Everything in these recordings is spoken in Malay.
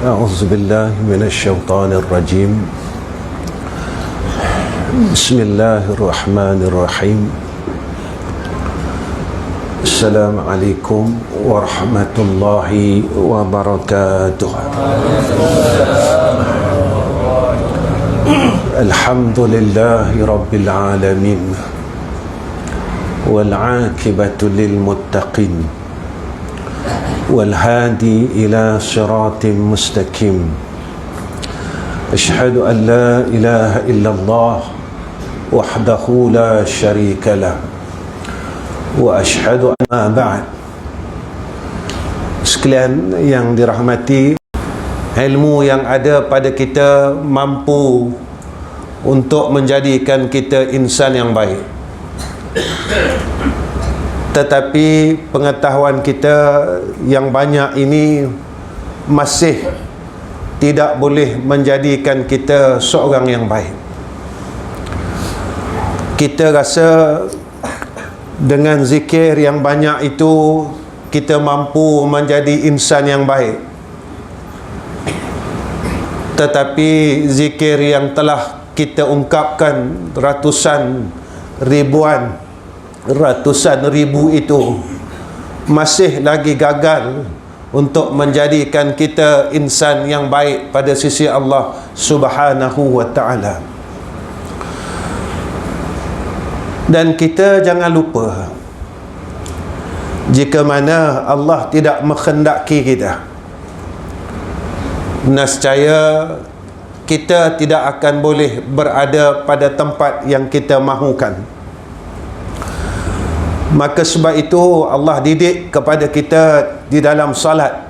أعوذ بالله من الشيطان الرجيم. بسم الله الرحمن الرحيم. السلام عليكم ورحمة الله وبركاته. الحمد لله رب العالمين والعاقبة للمتقين والهادي إلى صراط مستقيم. أشهد أن لا إله إلا الله وحده لا شريك له وأشهد أن بعد. Sekalian yang dirahmati, ilmu yang ada pada kita mampu untuk menjadikan kita insan yang baik, tetapi pengetahuan kita yang banyak ini masih tidak boleh menjadikan kita seorang yang baik. Kita rasa dengan zikir yang banyak itu kita mampu menjadi insan yang baik, tetapi zikir yang telah kita ungkapkan ratusan ribu itu masih lagi gagal untuk menjadikan kita insan yang baik pada sisi Allah Subhanahu wa ta'ala. Dan kita jangan lupa, jika mana Allah tidak menghendaki kita, nescaya kita tidak akan boleh berada pada tempat yang kita mahukan. Maka sebab itu Allah didik kepada kita di dalam salat,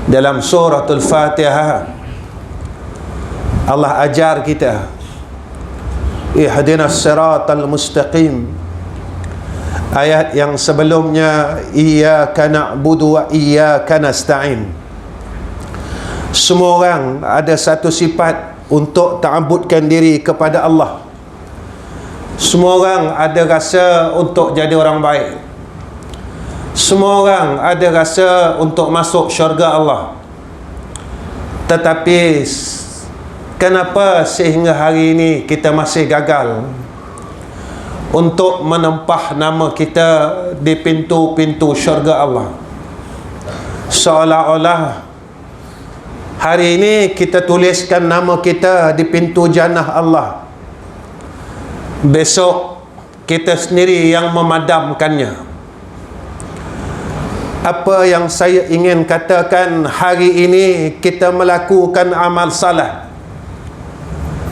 dalam suratul Fatihah. Allah ajar kita, ihdinas siratal mustaqim. Ayat yang sebelumnya, iyyaka na'budu wa iyyaka nasta'in. Semua orang ada satu sifat untuk ta'abbudkan diri kepada Allah. Semua orang ada rasa untuk jadi orang baik. Semua orang ada rasa untuk masuk syurga Allah. Tetapi kenapa sehingga hari ini kita masih gagal untuk menempah nama kita di pintu-pintu syurga Allah? Seolah-olah hari ini kita tuliskan nama kita di pintu jannah Allah, besok kita sendiri yang memadamkannya. Apa yang saya ingin katakan, hari ini kita melakukan amal salah,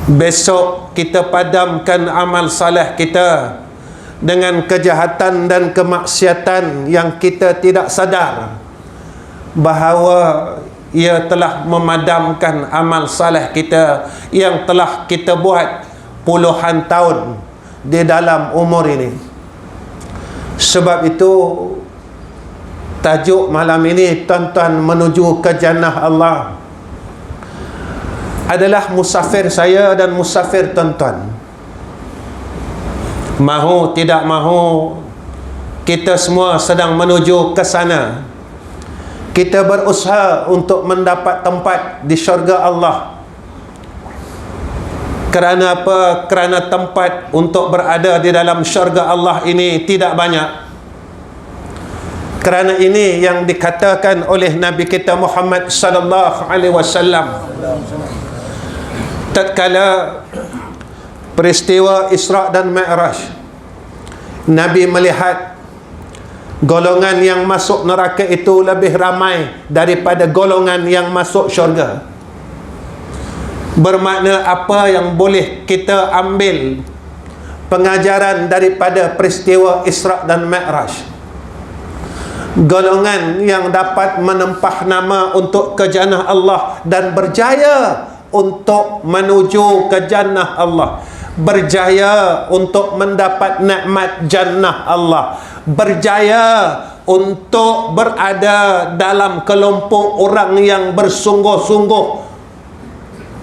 besok kita padamkan amal salah kita dengan kejahatan dan kemaksiatan yang kita tidak sadar bahawa ia telah memadamkan amal salah kita yang telah kita buat puluhan tahun di dalam umur ini. Sebab itu tajuk malam ini, tuan-tuan menuju ke jannah Allah, adalah musafir saya dan musafir tuan-tuan. Mahu tidak mahu, kita semua sedang menuju ke sana. Kita berusaha untuk mendapat tempat di syurga Allah. Kerana apa? Kerana tempat untuk berada di dalam syurga Allah ini tidak banyak. Kerana ini yang dikatakan oleh Nabi kita Muhammad sallallahu alaihi wasallam tatkala peristiwa Isra dan Mi'raj. Nabi melihat golongan yang masuk neraka itu lebih ramai daripada golongan yang masuk syurga. Bermakna apa yang boleh kita ambil pengajaran daripada peristiwa Isra dan Mi'raj? Golongan yang dapat menempah nama untuk ke jannah Allah dan berjaya untuk menuju ke jannah Allah, berjaya untuk mendapat nikmat jannah Allah, berjaya untuk berada dalam kelompok orang yang bersungguh-sungguh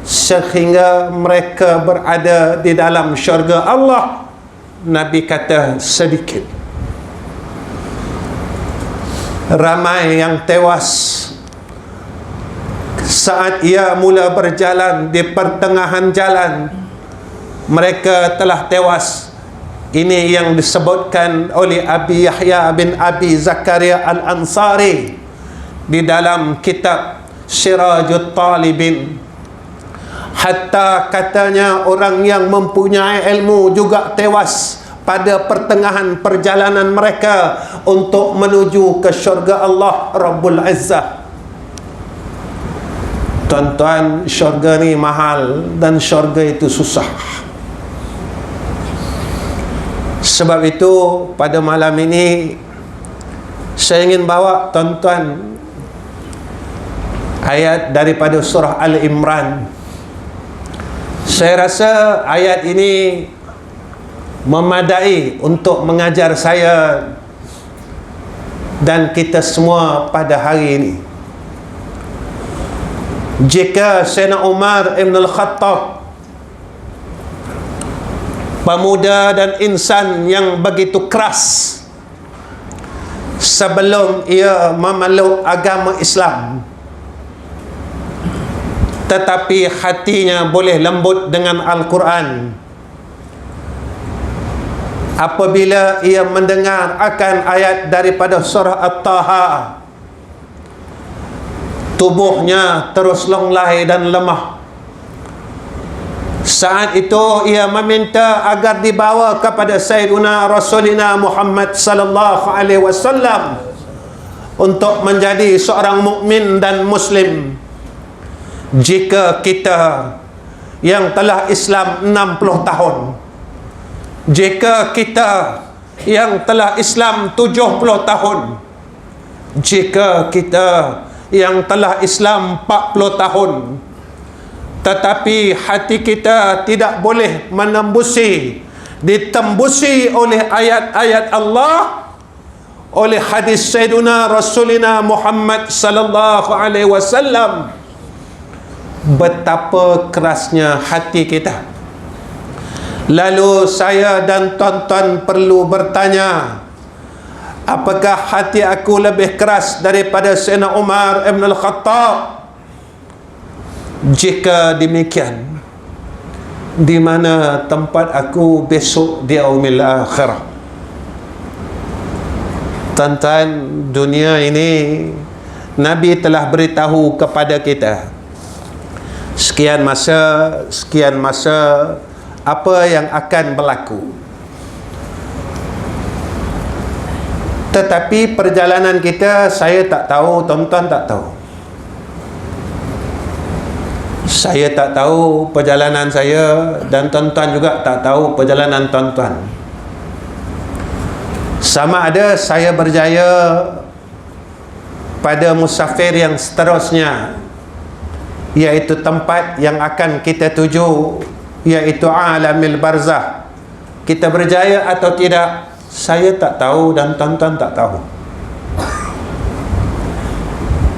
sehingga mereka berada di dalam syurga Allah. Nabi kata sedikit. Ramai yang tewas saat ia mula berjalan di pertengahan jalan, mereka telah tewas. Ini yang disebutkan oleh Abi Yahya bin Abi Zakaria Al-Ansari di dalam kitab Sirajut Talibin. Hatta katanya orang yang mempunyai ilmu juga tewas pada pertengahan perjalanan mereka untuk menuju ke syurga Allah Rabbul Izzah. Tuan-tuan, syurga ni mahal dan syurga itu susah. Sebab itu pada malam ini saya ingin bawa tuan-tuan ayat daripada surah Al-Imran. Saya rasa ayat ini memadai untuk mengajar saya dan kita semua pada hari ini. Jika Sayyidina Umar Ibn Al-Khattab, pemuda dan insan yang begitu keras sebelum ia memeluk agama Islam, tetapi hatinya boleh lembut dengan Al-Quran, apabila ia mendengar akan ayat daripada surah At-Taha, tubuhnya terus longlai dan lemah. Saat itu ia meminta agar dibawa kepada Sayyiduna Rasulina Muhammad sallallahu alaihi wasallam untuk menjadi seorang mukmin dan muslim. Jika kita yang telah Islam 60 tahun, jika kita yang telah Islam 70 tahun, jika kita yang telah Islam 40 tahun, tetapi hati kita tidak boleh ditembusi oleh ayat-ayat Allah, oleh hadis Sayyiduna Rasulina Muhammad sallallahu alaihi wasallam, betapa kerasnya hati kita. Lalu saya dan tuan-tuan perlu bertanya, apakah hati aku lebih keras daripada Sayyidina Umar Ibn Al-Khattab? Jika demikian, di mana tempat aku besok di yaumil akhirah? Tuan-tuan, dunia ini Nabi telah beritahu kepada kita sekian masa apa yang akan berlaku. Tetapi perjalanan kita, saya tak tahu, tuan-tuan tak tahu. Saya tak tahu perjalanan saya, dan tuan-tuan juga tak tahu perjalanan tuan-tuan. Sama ada saya berjaya pada musafir yang seterusnya, iaitu tempat yang akan kita tuju, iaitu alamil barzah. Kita berjaya atau tidak, saya tak tahu dan tuan-tuan tak tahu.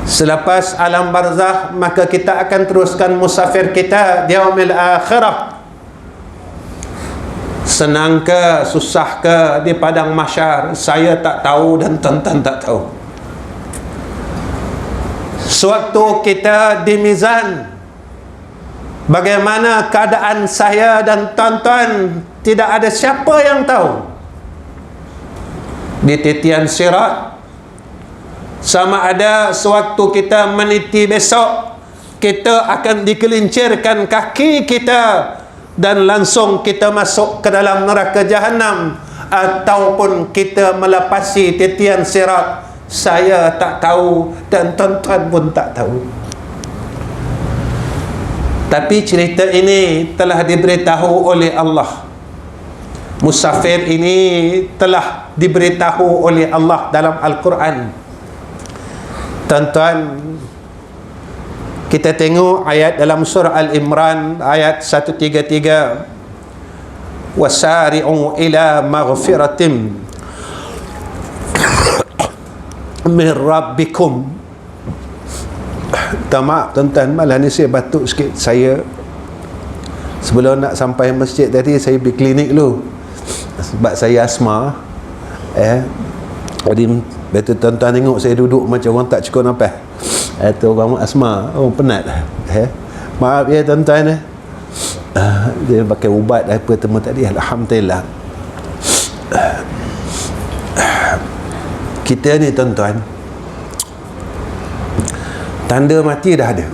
Selepas alam barzah, maka kita akan teruskan musafir kita di yaumil akhirah. Senang ke, susah ke di padang mahsyar, saya tak tahu dan tuan-tuan tak tahu. Sewaktu kita di mizan, bagaimana keadaan saya dan tuan-tuan, tidak ada siapa yang tahu. Di titian sirat, sama ada sewaktu kita meniti besok, kita akan dikelincirkan kaki kita dan langsung kita masuk ke dalam neraka jahanam, ataupun kita melepasi titian sirat, saya tak tahu dan tuan-tuan pun tak tahu. Tapi cerita ini telah diberitahu oleh Allah. Musafir ini telah diberitahu oleh Allah dalam Al-Quran. Tuan-tuan, kita tengok ayat dalam surah Al-Imran ayat 133, wasari'u ila maghfiratim min rabbikum. Tak, maaf tuan-tuan, malah ni saya batuk sikit. Saya sebelum nak sampai masjid tadi, saya pergi klinik dulu sebab saya asma. Jadi betul tuan-tuan tengok saya duduk macam orang tak cukup nafas. Itu orang asma. Oh, penat lah. Maaf ya tuan-tuan. Dia pakai ubat apa temu tadi. Alhamdulillah. Kita ni tuan-tuan, tanda mati dah ada.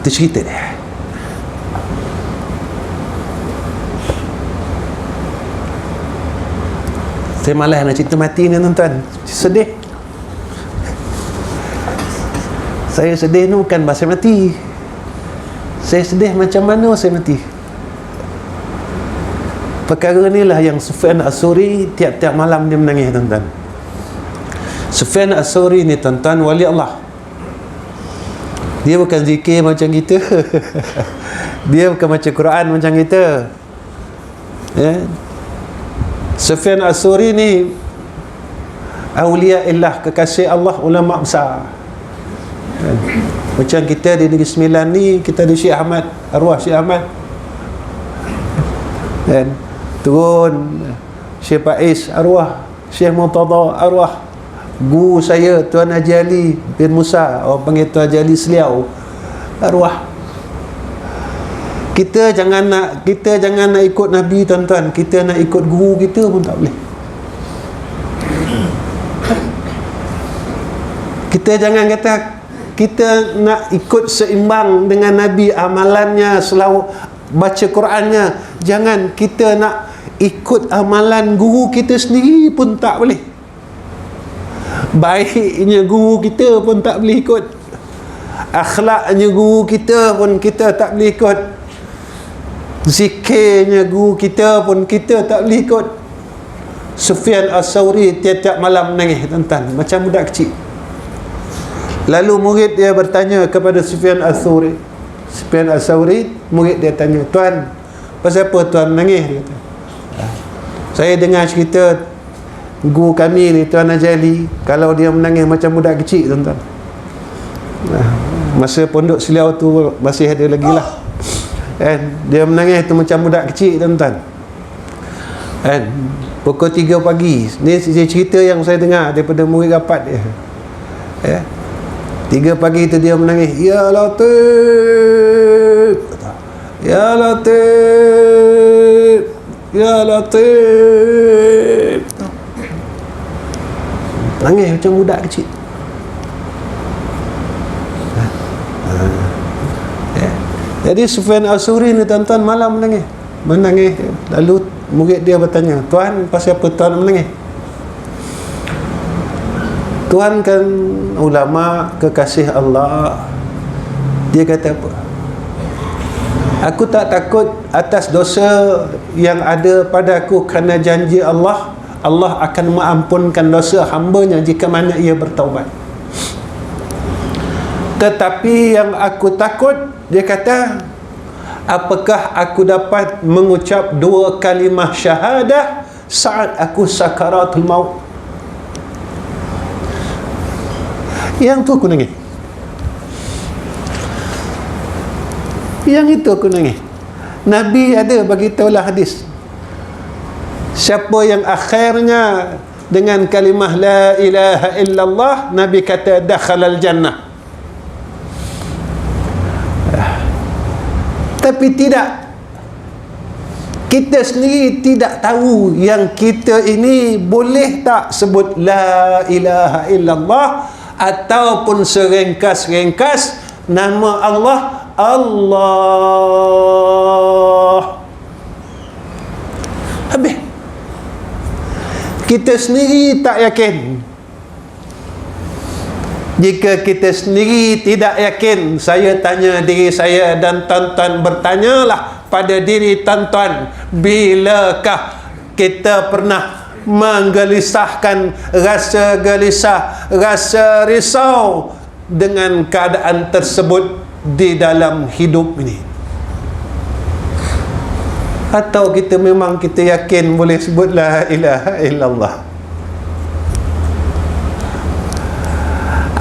Itu cerita dia. Saya malas nak cerita mati ni tuan-tuan. Sedih. Saya sedih ni bukan pasal mati. Saya sedih macam mana saya mati. Perkara ni lah yang Sufyan As-Suri tiap-tiap malam dia menangis tuan-tuan. Sufyan As-Suri ni tuan-tuan wali Allah. Dia bukan zikir macam kita. Dia bukan baca Quran macam kita. Ya. Sufyan As-Suri ni awliya illah, kekasih Allah, ulama besar. Ya. Macam kita di Negeri Sembilan ni, kita di Syekh Ahmad, arwah Syekh Ahmad. Dan turun Syekh Faiz, arwah Syekh Murtada, arwah guru saya Tuan Haji Ali bin Musa, orang panggil Tuan Haji Ali Seliau, arwah. Kita jangan nak ikut Nabi tuan-tuan, kita nak ikut guru kita pun tak boleh. Kita jangan kata kita nak ikut seimbang dengan Nabi, amalannya selalu baca Qurannya. Jangan, kita nak ikut amalan guru kita sendiri pun tak boleh. Baiknya guru kita pun tak boleh ikut. Akhlaknya guru kita pun kita tak boleh ikut. Zikirnya guru kita pun kita tak boleh ikut. Sufyan As-Sawri tiap-tiap malam menangis tuan-tuan, macam budak kecil. Lalu murid dia bertanya kepada Sufyan As-Sawri. Sufyan As-Sawri, murid dia tanya, "Tuan, pasal apa tuan menangis?" Dia kata, "Saya dengar cerita guru kami ni Tuan Haji Ali, kalau dia menangis macam budak kecil tuan-tuan." Masa pondok Seliau tu masih ada lagi lah. Dia menangis tu macam budak kecil tuan-tuan. Pukul 3 pagi. Ni cerita yang saya dengar daripada murid rapat dia. 3 pagi tu dia menangis, "Ya Latif, Ya Latif, Ya Latif." Nangis macam budak kecil. Jadi Sufyan As-Suri ni tuan-tuan malam menangis. Lalu murid dia bertanya, "Tuan, pasal apa tuan menangis?" Tuan kan ulama, kekasih Allah. Dia kata apa? "Aku tak takut atas dosa yang ada pada aku, kerana janji Allah akan mengampunkan dosa hambanya jika mana ia bertaubat. Tetapi yang aku takut," dia kata, "apakah aku dapat mengucap 2 kalimah syahadah saat aku sakaratul maut." Yang tu aku nangis. Yang itu aku nangis. Nabi ada bagi tahulah hadis, siapa yang akhirnya dengan kalimah la ilaha illallah, Nabi kata dakhalal jannah. Tapi tidak, kita sendiri tidak tahu yang kita ini boleh tak sebut la ilaha illallah, ataupun seringkas-ringkas nama Allah, Allah. Habis. Kita sendiri tak yakin. Jika kita sendiri tidak yakin, saya tanya diri saya dan tuan-tuan bertanyalah pada diri tuan-tuan, bilakah kita pernah menggelisahkan rasa gelisah, rasa risau dengan keadaan tersebut di dalam hidup ini? Atau kita memang kita yakin boleh sebut la ilaha illallah?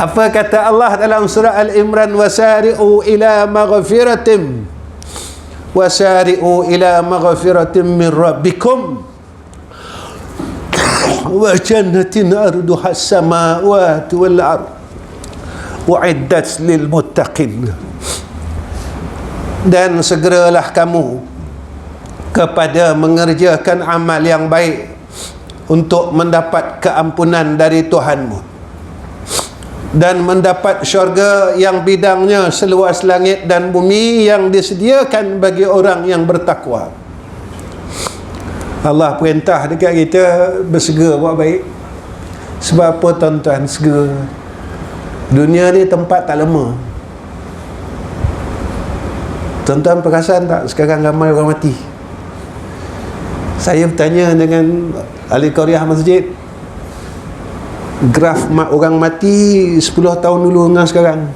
Apa kata Allah dalam surah Al-Imran, wasari'u ila maghfiratin min rabbikum wa jannatin arduha as-samawati wal ard uiddat lil muttaqin. Dan segeralah kamu kepada mengerjakan amal yang baik untuk mendapat keampunan dari Tuhanmu dan mendapat syurga yang bidangnya seluas langit dan bumi yang disediakan bagi orang yang bertakwa. Allah perintah dekat kita bersegera buat baik. Sebab apa tuan-tuan? Segera. Dunia ni tempat tak lama. Tuan-tuan perasan tak sekarang ramai orang mati? Saya bertanya dengan ahli qaryah masjid, graf orang mati 10 tahun dulu dengan sekarang.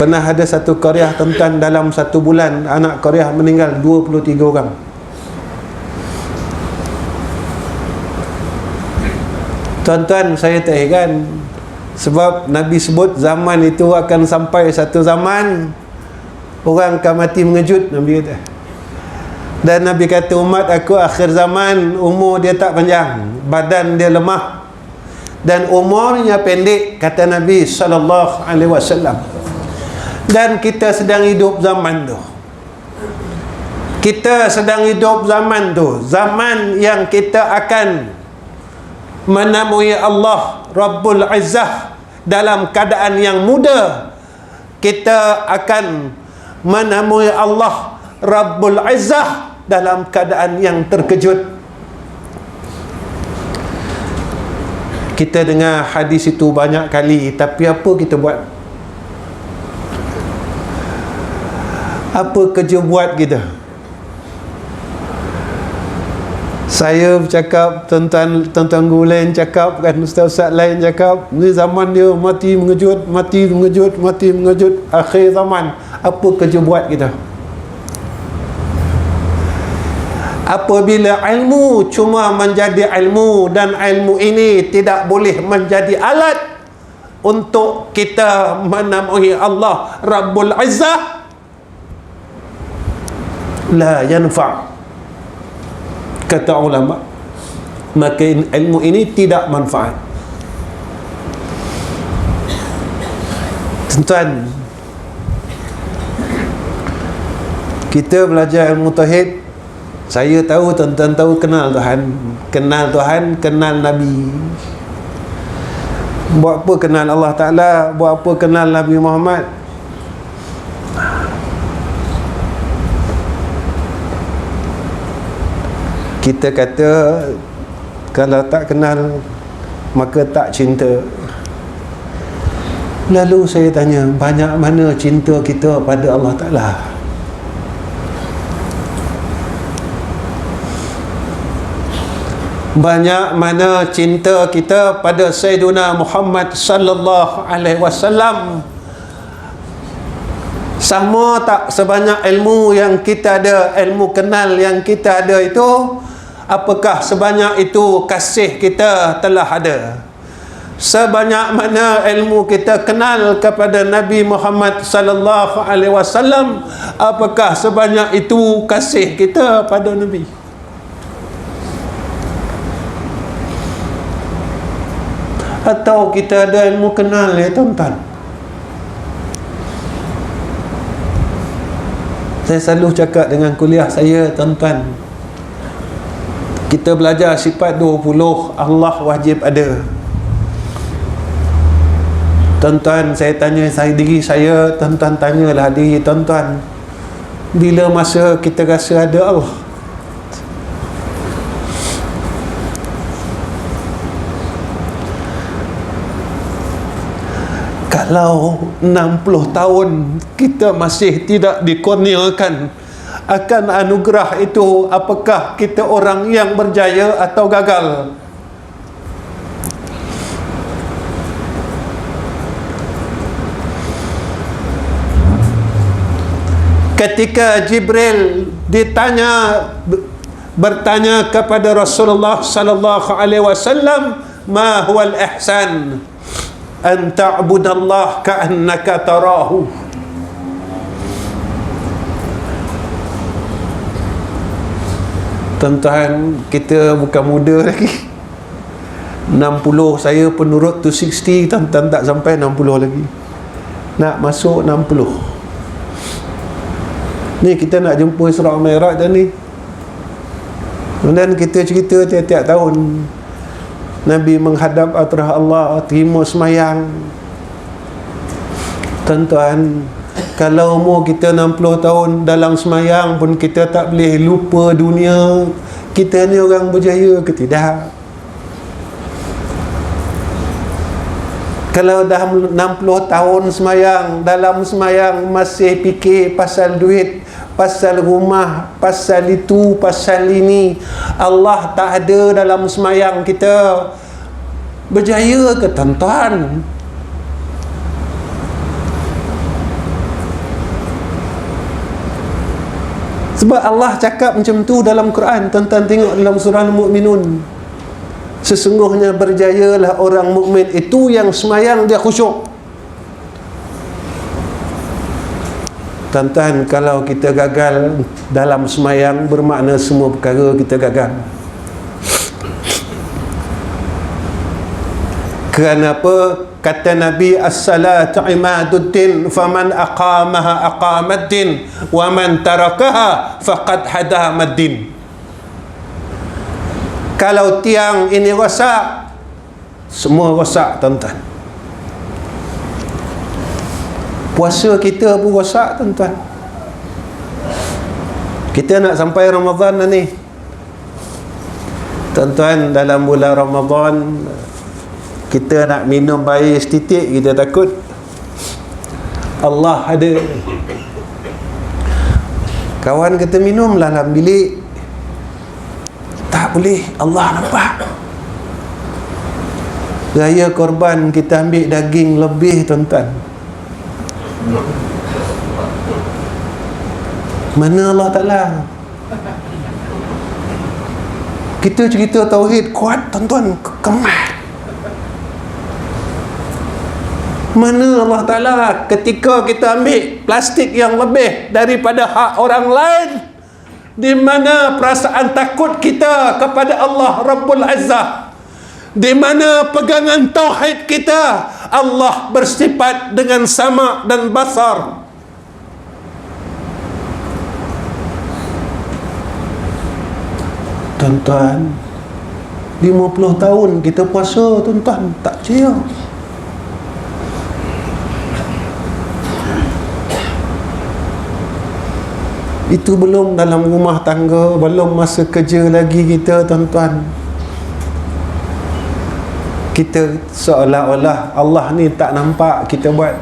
Pernah ada satu qaryah tuan-tuan, dalam 1 bulan anak qaryah meninggal 23 orang. Tuan-tuan, saya tak heran. Sebab Nabi sebut zaman itu akan sampai satu zaman orang akan mati mengejut, Nabi kata. Dan Nabi kata, umat aku akhir zaman umur dia tak panjang, badan dia lemah dan umurnya pendek, kata Nabi SAW. Dan kita sedang hidup zaman tu. Kita sedang hidup zaman tu, zaman yang kita akan menemui Allah Rabbul Izzah dalam keadaan yang muda. Kita akan menemui Allah Rabbul Izzah dalam keadaan yang terkejut. Kita dengar hadis itu banyak kali, tapi apa kita buat? Apa kerja buat kita? Saya bercakap, tuan-tuan guru lain cakap kan, ustaz-ustaz lain cakap, ni zaman dia mati mengejut, mati mengejut, mati mengejut, akhir zaman. Apa kerja buat kita? Apabila ilmu cuma menjadi ilmu dan ilmu ini tidak boleh menjadi alat untuk kita menemui Allah Rabbul Izzah, la yanfa', kata ulama, maka ilmu ini tidak manfaat. Tuan-tuan, kita belajar ilmu tauhid. Saya tahu, tuan-tuan tahu, kenal Tuhan, kenal Nabi. Buat apa kenal Allah Ta'ala? Buat apa kenal Nabi Muhammad? Kita kata kalau tak kenal maka tak cinta. Lalu saya tanya, banyak mana cinta kita pada Allah Ta'ala? Banyak mana cinta kita pada Sayyiduna Muhammad sallallahu alaihi wasallam? Sama tak sebanyak ilmu yang kita ada, ilmu kenal yang kita ada itu, apakah sebanyak itu kasih kita telah ada? Sebanyak mana ilmu kita kenal kepada Nabi Muhammad sallallahu alaihi wasallam, apakah sebanyak itu kasih kita pada Nabi? Atau kita ada ilmu kenal ya tuan-tuan? Saya selalu cakap dengan kuliah saya, tuan-tuan, kita belajar sifat 20, Allah wajib ada. Tuan-tuan, saya tanya diri saya, tuan-tuan tanyalah diri tuan-tuan, bila masa kita rasa ada Allah? Kalau 60 tahun kita masih tidak dikurniakan akan anugerah itu, apakah kita orang yang berjaya atau gagal? Ketika Jibril bertanya kepada Rasulullah sallallahu alaihi wasallam, ma huwal ihsan? An ta'budallah ka'annaka tarahu. Tuan-tuan, kita bukan muda lagi. 60 saya penurut to 60, tuan-tuan tak sampai 60 lagi. Nak masuk 60. Ni kita nak jumpa Isra Mi'raj dah ni. Kemudian kita cerita tiap-tiap tahun Nabi menghadap atrah Allah, terima semayang. Tuan-tuan, kalau umur kita 60 tahun dalam semayang pun kita tak boleh lupa dunia. Kita ni orang berjaya ke tidak? Kalau dah 60 tahun semayang, dalam semayang masih fikir pasal duit, pasal rumah, pasal itu, pasal ini, Allah tak ada dalam semayang kita, berjaya ke tuan-tuan? Sebab Allah cakap macam tu dalam Quran. Tuan-tuan tengok dalam surah Al-Mu'minun, sesungguhnya berjayalah orang mukmin itu yang semayang dia khusyuk. Tuan-tuan, kalau kita gagal dalam semayang, bermakna semua perkara kita gagal. Kenapa? Kata Nabi, as-salatu imaduddin, faman aqamaha aqamaddin, wa man tarakaha faqad hadamaddin. Kalau tiang ini rosak, semua rosak tuan-tuan. Puasa kita pun rosak tuan-tuan. Kita nak sampai Ramadan dah ni tuan-tuan. Dalam bulan Ramadan kita nak minum air setitik, kita takut Allah ada. Kawan kita minum dalam bilik, tak boleh, Allah nampak. Raya korban kita ambil daging lebih tuan-tuan. Mana Allah Ta'ala? Kita cerita tauhid kuat tuan-tuan, kemas. Mana Allah Ta'ala ketika kita ambil plastik yang lebih daripada hak orang lain? Di mana perasaan takut kita kepada Allah Rabbul Izzah? Di mana pegangan tauhid kita? Allah bersifat dengan sama dan basar. Tuan-tuan, 50 tahun kita puasa tuan-tuan, tak percaya. Itu belum dalam rumah tangga, belum masa kerja lagi kita tuan-tuan. Kita seolah-olah Allah ni tak nampak kita buat.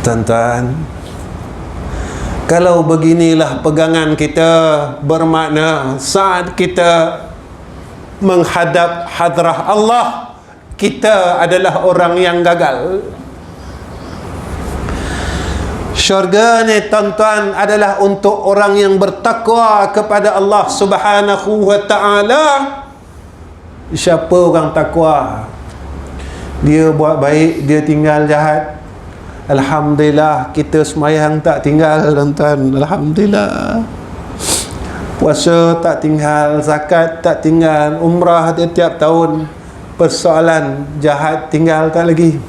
Tuan-tuan, kalau beginilah pegangan kita, bermakna saat kita menghadap hadrah Allah, kita adalah orang yang gagal. Syurga ni tuan-tuan adalah untuk orang yang bertakwa kepada Allah Subhanahu wa ta'ala. Siapa orang takwa? Dia buat baik, dia tinggal jahat. Alhamdulillah, kita semayang tak tinggal tuan-tuan. Alhamdulillah. Puasa tak tinggal, zakat tak tinggal, umrah tiap tahun. Persoalan jahat tinggal tak lagi.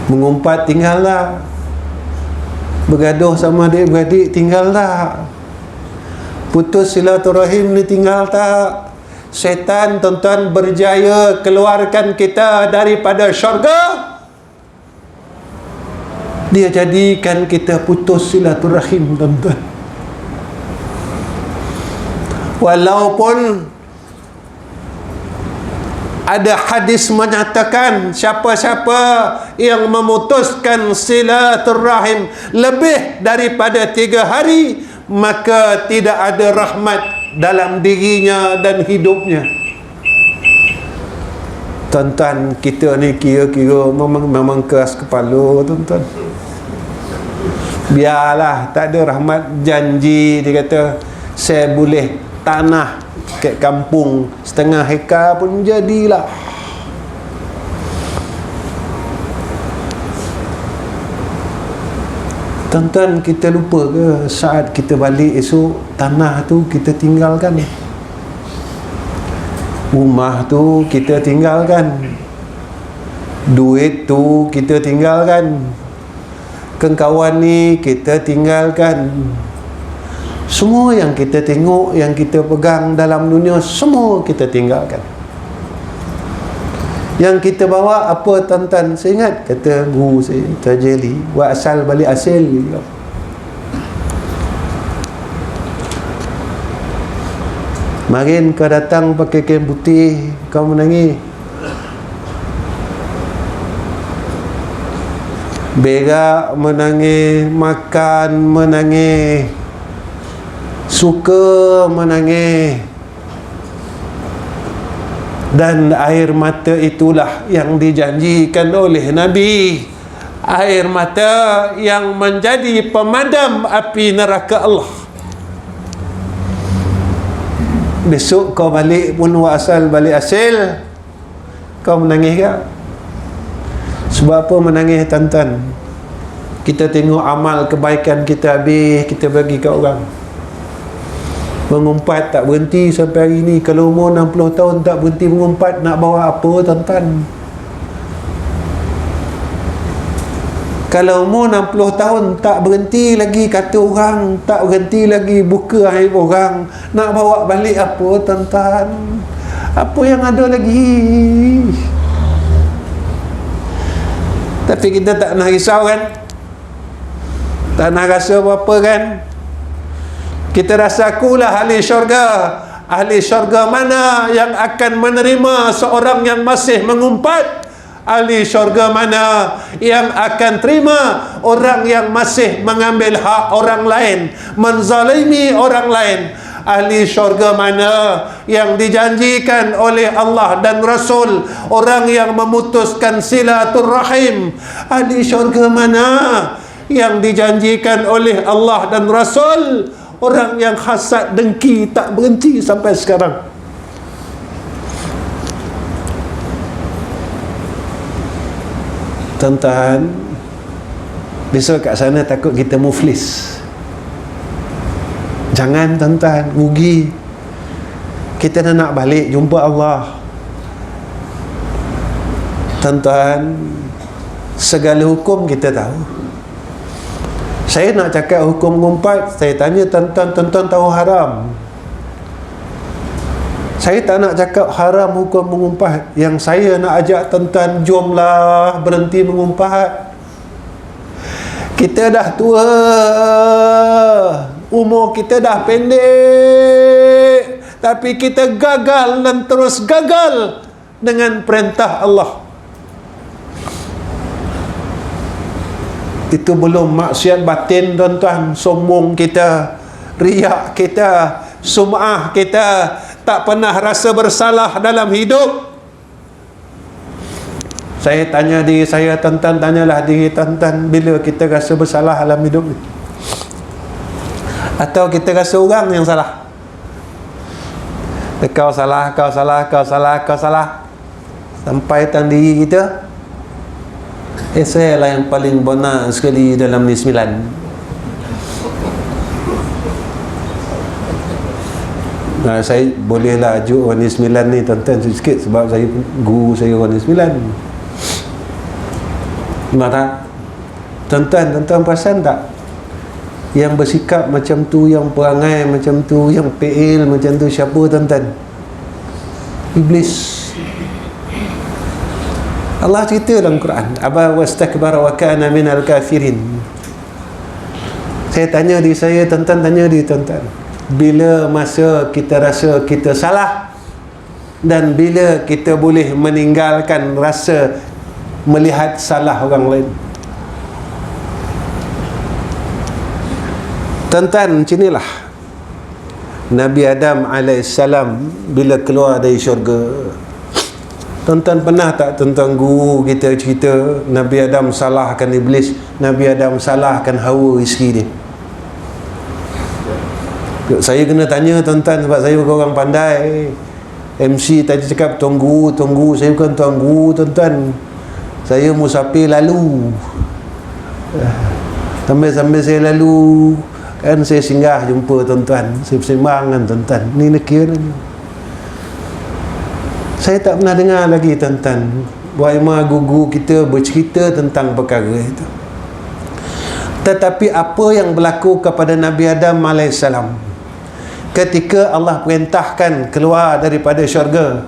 Mengumpat tinggal tak? Bergaduh sama adik-beradik tinggal tak? Putus silaturahim ni tinggal tak? Syaitan tuan-tuan berjaya keluarkan kita daripada syurga. Dia jadikan kita putus silaturahim tuan-tuan. Walaupun ada hadis menyatakan siapa-siapa yang memutuskan silaturahim lebih daripada 3 hari, maka tidak ada rahmat dalam dirinya dan hidupnya. Tuan-tuan, kita ni kira-kira memang keras kepala tuan-tuan. Biarlah, tak ada rahmat. Janji, dia kata saya boleh tanah kat kampung setengah hektar pun jadilah. Tuan-tuan, kita lupa ke saat kita balik esok, tanah tu kita tinggalkan, rumah tu kita tinggalkan, duit tu kita tinggalkan, kawan ni kita tinggalkan. Semua yang kita tengok, yang kita pegang dalam dunia, semua kita tinggalkan. Yang kita bawa apa, tuan-tuan? Saya ingat kata guru saya, Tajeli, wa asal balik asil. Marin kau datang pakai kain putih, kau menangis. Berak menangis, makan menangis, suka menangis. Dan air mata itulah yang dijanjikan oleh Nabi, air mata yang menjadi pemadam api neraka Allah. Besok kau balik pun wa asal balik asil, kau menangis ke? Sebab apa menangis, tuan-tuan? Kita tengok amal kebaikan kita habis, kita bagi kat orang. Mengumpat tak berhenti sampai hari ni. Kalau umur 60 tahun tak berhenti mengumpat, nak bawa apa, tuan-tuan? Kalau umur 60 tahun tak berhenti lagi kata orang, tak berhenti lagi buka aib orang, nak bawa balik apa, tuan-tuan? Apa yang ada lagi? Tapi kita tak nak risau kan? Tak nak rasa apa-apa kan? Kita rasa akulah ahli syurga. Ahli syurga mana yang akan menerima seorang yang masih mengumpat? Ahli syurga mana yang akan terima orang yang masih mengambil hak orang lain, menzalimi orang lain? Ahli syurga mana yang dijanjikan oleh Allah dan Rasul orang yang memutuskan silaturrahim? Ahli syurga mana yang dijanjikan oleh Allah dan Rasul orang yang hasad dengki tak berhenti sampai sekarang? Tuan-tuan, besok kat sana takut kita muflis. Jangan, tuan-tuan, rugi. Kita nak balik jumpa Allah. Tuan-tuan, segala hukum kita tahu. Saya nak cakap hukum mengumpat, saya tanya tuan-tuan, tuan-tuan tahu haram? Saya tak nak cakap haram hukum mengumpat. Yang saya nak ajak tuan-tuan, jomlah berhenti mengumpat. Kita dah tua, umur kita dah pendek, tapi kita gagal dan terus gagal dengan perintah Allah. Itu belum maksiat batin, tuan-tuan. Sombong kita, riak kita, sum'ah kita, tak pernah rasa bersalah dalam hidup. Saya tanya diri saya, tuan-tuan, tanyalah diri tuan-tuan, bila kita rasa bersalah dalam hidup ni? Atau kita rasa orang yang salah? Kau salah, kau salah, kau salah, kau salah, sampai tan diri kita, saya lah yang paling benar sekali dalam ni 9. Nah, saya bolehlah ajuk orang ni 9 ni, tuan-tuan, sikit sebab saya guru saya orang ni 9. Nampak tak? Tuan-tuan, tuan-tuan perasan tak? Yang bersikap macam tu, yang perangai macam tu, yang pe'il macam tu, siapa, tuan-tuan? Iblis. Allah cerita dalam Quran, aba wastakbara wa kana minal kafirin. Saya tanya diri saya, tuan-tuan, tanya diri tuan-tuan, bila masa kita rasa kita salah dan bila kita boleh meninggalkan rasa melihat salah orang lain? Tuan-tuan, macam inilah Nabi Adam AS bila keluar dari syurga. Tuan-tuan pernah tak tuan-tuan guru kita cerita Nabi Adam salahkan iblis, Nabi Adam salahkan Hawa isteri dia? Saya kena tanya, tuan-tuan, sebab saya bukan orang pandai. MC tadi cakap tuan guru, saya bukan tuan guru, tuan-tuan. Saya musafir lalu. Sambil-sambil saya lalu kan, saya singgah jumpa tuan-tuan, saya bersembang dengan tuan-tuan, ni nekir ni. Saya tak pernah dengar lagi tuan-tuan bagaimana guru kita bercerita tentang perkara itu. Tetapi apa yang berlaku kepada Nabi Adam AS ketika Allah perintahkan keluar daripada syurga,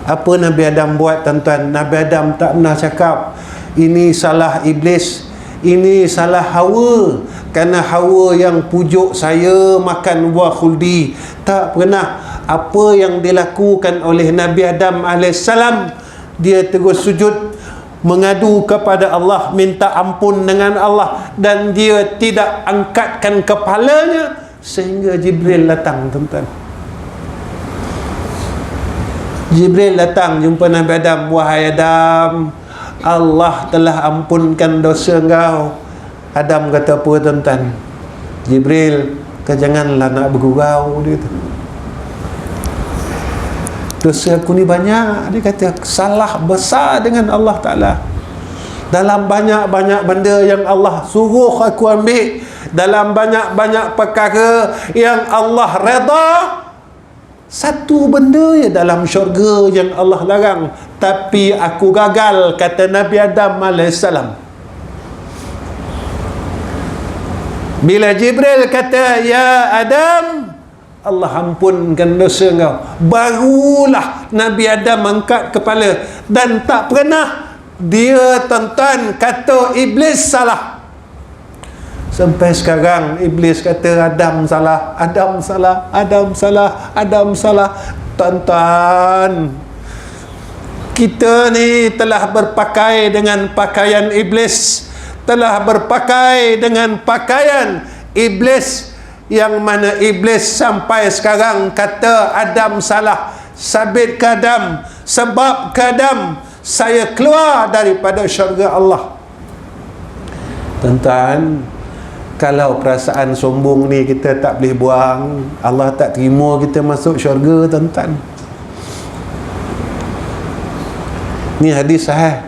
apa Nabi Adam buat tuan-tuan? Nabi Adam tak pernah cakap ini salah iblis, ini salah Hawa, kerana Hawa yang pujuk saya makan buah khuldi. Tak pernah. Apa yang dilakukan oleh Nabi Adam AS, dia terus sujud mengadu kepada Allah, minta ampun dengan Allah, dan dia tidak angkatkan kepalanya sehingga Jibril datang tuan-tuan. Jibril datang jumpa Nabi Adam. Wahai Adam, Allah telah ampunkan dosa engkau. Adam kata apa tuan-tuan? Jibril, kau janganlah nak bergurau, dia kata. Dosa aku ni banyak, dia kata. Salah besar dengan Allah Ta'ala. Dalam banyak-banyak benda yang Allah suruh aku ambil, dalam banyak-banyak perkara yang Allah redha, satu benda je dalam syurga yang Allah larang, tapi aku gagal, kata Nabi Adam AS. Bila Jibril kata, ya Adam, Allah ampunkan dosa kau, barulah Nabi Adam angkat kepala. Dan tak pernah dia tuan-tuan kata iblis salah. Sampai sekarang iblis kata Adam salah, Adam salah, Adam salah, Adam salah. Tuan-tuan, kita ni telah berpakai dengan pakaian iblis, telah berpakai dengan pakaian iblis, yang mana iblis sampai sekarang kata Adam salah. Sabit ke Adam, sebab ke Adam saya keluar daripada syurga Allah. Tuan-tuan, kalau perasaan sombong ni kita tak boleh buang, Allah tak terima kita masuk syurga tuan-tuan. Ni hadis sahih.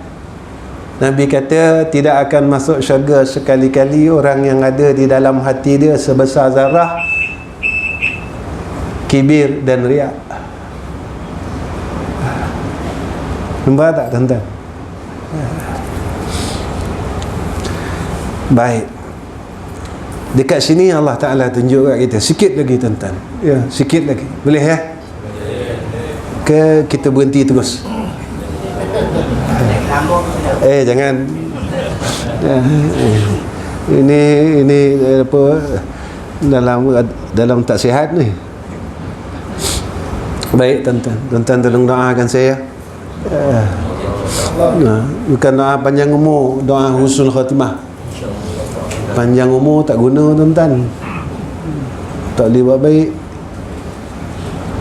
Nabi kata tidak akan masuk syurga sekali-kali orang yang ada di dalam hati dia sebesar zarah kibir dan riak. Nampak tak tuan-tuan? Baik. Dekat sini Allah Ta'ala tunjuk kat kita sikit lagi tuan-tuan. Ya, sikit lagi. Boleh ya? Ke kita berhenti terus? Jangan. Ini apa, dalam tak sihat ni. Baik tuan-tuan, tuan-tuan tolong doakan saya. Bukan doa panjang umur, doa husnul khatimah. Panjang umur tak guna tuan-tuan, tak boleh buat baik.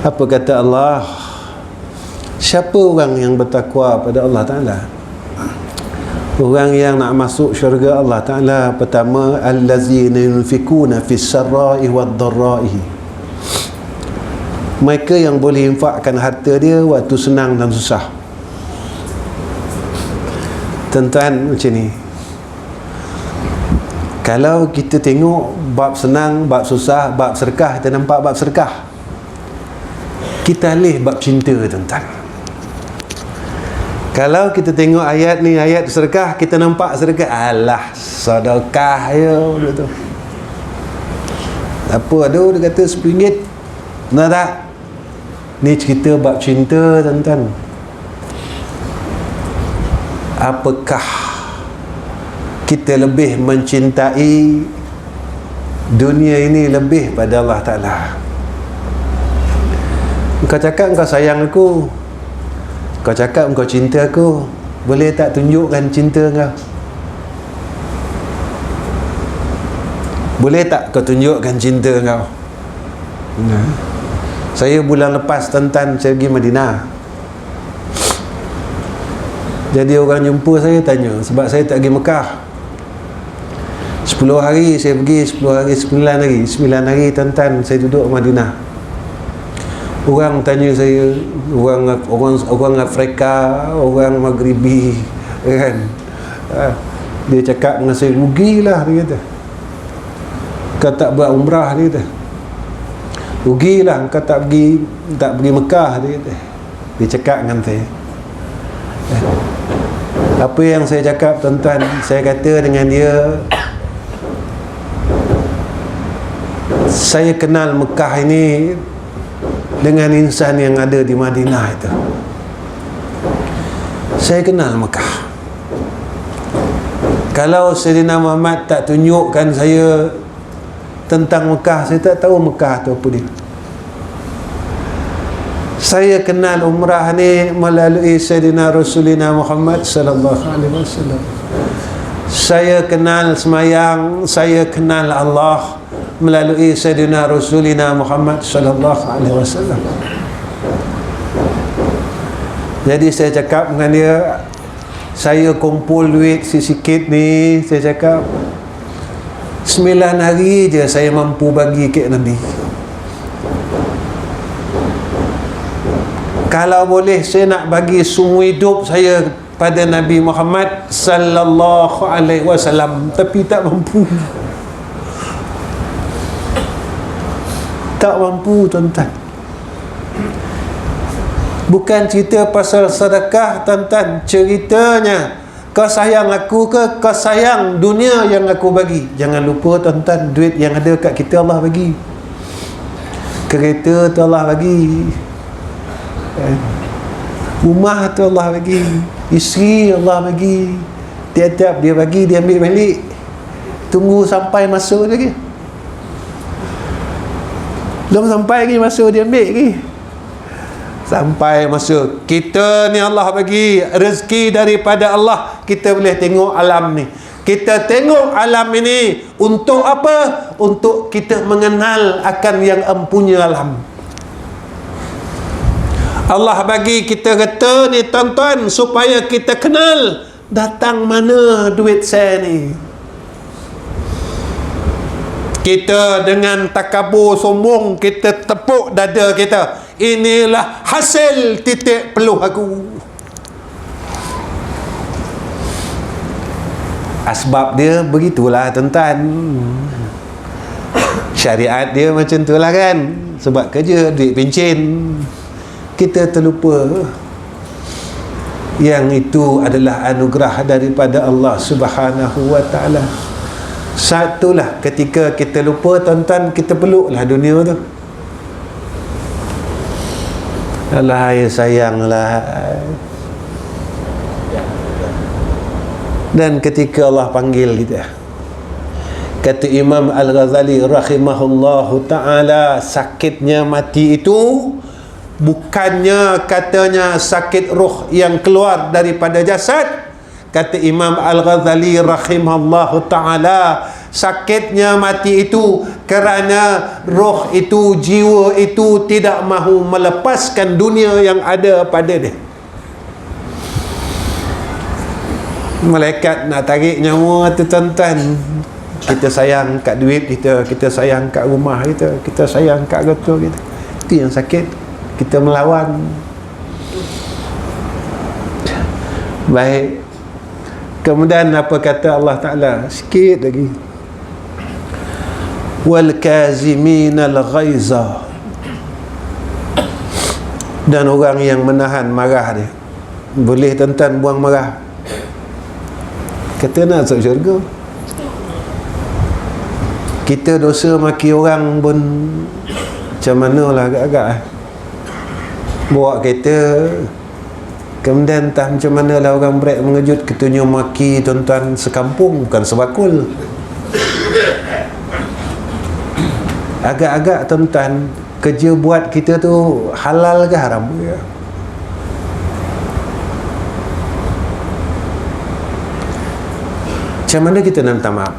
Apa kata Allah? Siapa orang yang bertakwa pada Allah Ta'ala? Orang yang nak masuk syurga Allah Ta'ala, pertama, allazina yunfikuna fis sarra'i wad dharra'i. Mereka yang boleh infakkan harta dia waktu senang dan susah. Tuan-tuan, macam ni, kalau kita tengok bab senang, bab susah, bab sedekah, kita nampak bab sedekah. Kita alih bab cinta tuan-tuan. Kalau kita tengok ayat ni, ayat sedekah, kita nampak sedekah, alah sedekah ya, tu. Apa ada dia kata RM10, nak tak? Ni cerita bab cinta tuan-tuan. Apakah kita lebih mencintai dunia ini lebih pada Allah Ta'ala? Kau cakap kau sayang aku, kau cakap kau cinta aku, boleh tak tunjukkan cinta kau? Boleh tak kau tunjukkan cinta kau? Saya bulan lepas tuan-tuan, saya pergi Madinah. Jadi orang jumpa saya tanya, sebab saya tak pergi Mekah 10 hari saya pergi, 10 hari 9 hari 9 hari tuan-tuan saya duduk Madinah. Orang tanya saya, orang Afrika, orang Maghribi kan, Dia cakap dengan saya, rugilah, dia kata. Kau tak buat umrah, dia kata. Rugilah kau tak pergi Mekah, dia kata. Dia cakap dengan saya. Apa yang saya cakap, tuan-tuan? Saya kata dengan dia, saya kenal Mekah ini dengan insan yang ada di Madinah itu. Saya kenal Mekah. Kalau Sayyidina Muhammad tak tunjukkan saya tentang Mekah, saya tak tahu Mekah tu apa dia. Saya kenal umrah ni melalui Sayyidina Rasulina Muhammad sallallahu alaihi wasallam. Saya kenal semayang, saya kenal Allah melalui Sayyidina Rasulina Muhammad sallallahu alaihi wasallam. Jadi saya cakap dengan dia, saya kumpul duit sikit ni, saya cakap 9 hari je saya mampu bagi ke Nabi. Kalau boleh saya nak bagi semua hidup saya pada Nabi Muhammad sallallahu alaihi wasallam, tapi tak mampu. Tak mampu, tuan-tuan. Bukan cerita pasal sedekah, tuan-tuan. Ceritanya, kau sayang aku ke kau sayang dunia yang aku bagi? Jangan lupa, tuan-tuan, duit yang ada kat kita Allah bagi. Kereta tu Allah bagi, rumah tu Allah bagi, isteri Allah bagi. Tiap-tiap dia bagi, dia ambil balik. Tunggu sampai masuk lagi. Belum sampai lagi masuk, dia ambil lagi. Sampai masuk. Kita ni Allah bagi rezeki daripada Allah. Kita boleh tengok alam ni. Kita tengok alam ini untuk apa? Untuk kita mengenal akan yang empunya alam. Allah bagi kita kata ni, tuan-tuan, supaya kita kenal datang mana duit saya ni. Kita dengan takabur sombong, kita tepuk dada kita, inilah hasil titik peluh aku. Asbab dia begitulah, tuan-tuan. Syariat dia macam itulah kan. Sebab kerja, duit pencen. Kita terlupa yang itu adalah anugerah daripada Allah Subhanahu wa ta'ala. Satulah ketika kita lupa, tuan-tuan, kita peluklah dunia tu. Alah, ya sayanglah. Dan ketika Allah panggil kita, kata Imam Al-Ghazali rahimahullahu ta'ala, sakitnya mati itu bukannya katanya sakit roh yang keluar daripada jasad. Kata Imam Al-Ghazali rahimahullahu ta'ala, sakitnya mati itu kerana roh itu, jiwa itu tidak mahu melepaskan dunia yang ada pada dia. Malaikat nak tarik nyawa tu, tuan-tuan. Kita sayang kat duit kita, kita sayang kat rumah kita, kita sayang kat harta kita. Itu yang sakit. Kita melawan. Baik. Kemudian apa kata Allah Ta'ala? Sikit lagi. Wal kaziminal ghaiza. Dan orang yang menahan marah dia. Boleh, tuan-tuan, buang marah. Kata nak masuk syurga. Kita dosa maki orang pun macam mana lah agak-agak. Bawa kereta, kemudian entah macam mana lah orang brek mengejut, ketunya maki tuan-tuan sekampung, bukan sebakul. Agak-agak, tuan-tuan, kerja buat kita tu halal ke haram ke? Macam mana kita nak minta maaf?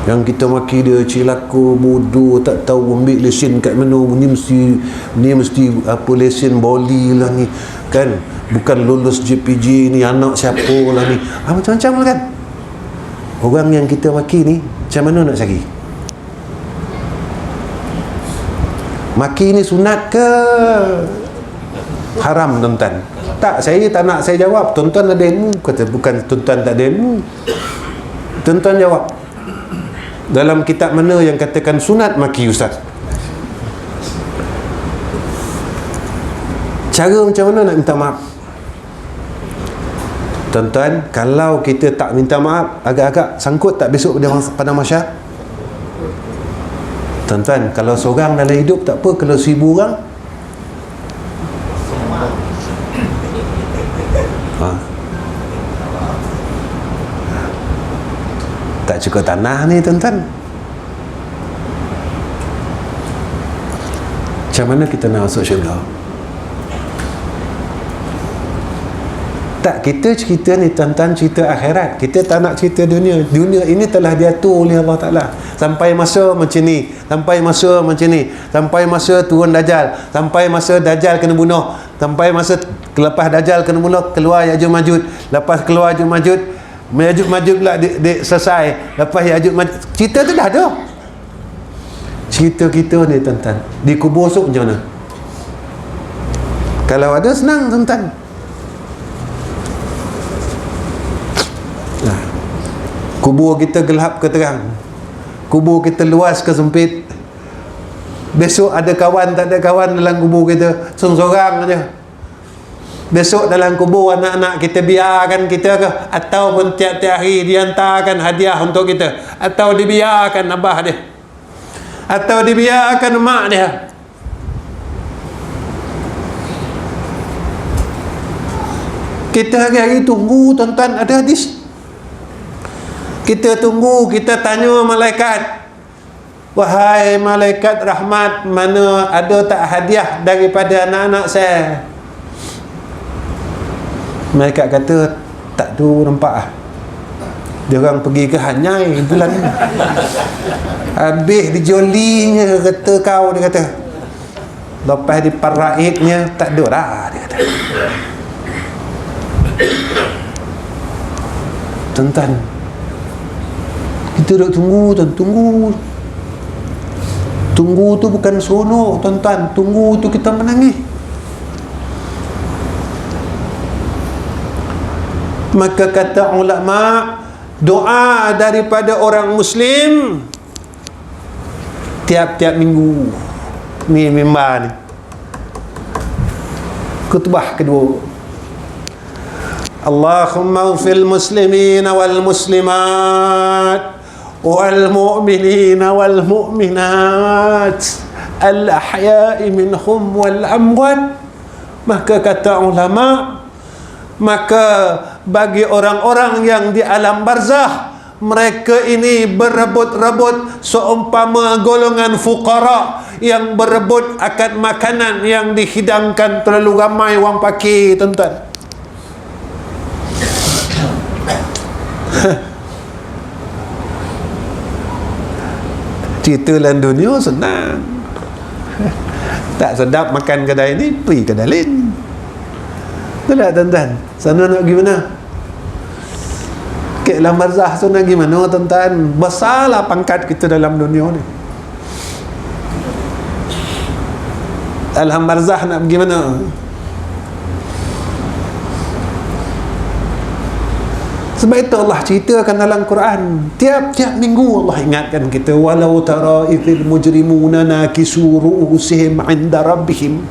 Yang kita maki dia cilaka, bodoh, tak tahu ambil lesen kat mana, ni mesti apa, lesen boli lah ni kan, bukan lulus JPJ ni, anak siapa lah ni, macam-macam lah kan. Orang yang kita maki ni macam mana nak cari? Maki ni sunat ke? Haram tuan-tuan. Tak, saya tak nak saya jawab. Tuan-tuan ada ilmu. Kata bukan tuan-tuan tak ada ilmu. Tuan-tuan jawab. Dalam kitab mana yang katakan sunat maki ustaz? Cara macam mana nak minta maaf? Tuan-tuan, kalau kita tak minta maaf, agak-agak sangkut tak besok pada mahsyar? Tuan-tuan, kalau seorang dalam hidup tak apa, kalau 1000 orang tak cukup tanah ni tuan-tuan. Macam mana kita nak masuk syurga? Tak, kita cerita ni tuan-tuan, cerita akhirat. Kita tak nak cerita dunia. Dunia ini telah diatur oleh Allah Ta'ala. Sampai masa macam ni, sampai masa macam ni, sampai masa turun Dajjal, sampai masa Dajjal kena bunuh, sampai masa lepas Dajjal kena bunuh, keluar Ya'juj Ma'juj. Lepas keluar Ya'juj Ma'juj, Ya'juj Ma'juj pula selesai. Lepas Ya'juj Ma'juj, cerita tu dah ada. Cerita kita ni tuan-tuan, dikubur esok macam mana? Kalau ada senang tuan-tuan. Kubur kita gelap ke terang, kubur kita luas ke sempit, besok ada kawan tak ada kawan dalam kubur kita, seorang aja. Besok dalam kubur anak-anak kita biarkan kita ke, ataupun tiap-tiap hari dia hantarkan hadiah untuk kita, atau dibiarkan abah dia, atau dibiarkan mak dia. Kita hari-hari tunggu tuan-tuan, ada hadis. Kita tunggu, kita tanya malaikat, wahai malaikat rahmat, mana ada tak hadiah daripada anak-anak saya? Malaikat kata, tak tu nampak dia orang pergi ke Hanyai bulan ni. Habis dijolinya kata kau, dia kata. Lepas diparaiknya, tak ada dah, dia kata. Tuan-tuan, kita duduk tunggu tuan, tunggu tu bukan seronok tuan-tuan, tunggu tu kita menangis. Maka kata ulama, doa daripada orang Muslim tiap-tiap minggu ni mimbar ni, khutbah kedua, Allahumma ufil muslimina wal muslimat wal mu'minina wal mu'minat al ahya'i minhum wal amwat. Maka kata ulama, maka bagi orang-orang yang di alam barzah, mereka ini berebut-rebut seumpama golongan fuqara yang berebut akan makanan yang dihidangkan terlalu ramai orang pakir tuan-tuan. Cerita dalam dunia senang, tak sedap makan kedai ni, pergi kedai lain. Betul tak tuan-tuan? Sana nak pergi mana? Ke alam barzah tu nak pergi mana tuan-tuan? Besarlah pangkat kita dalam dunia ni. Alam barzah nak pergi mana? Sebab itu Allah ceritakan dalam Quran, tiap-tiap minggu Allah ingatkan kita, walau tara idzil mujrimuna nakisu ru'usihim 'inda rabbihim.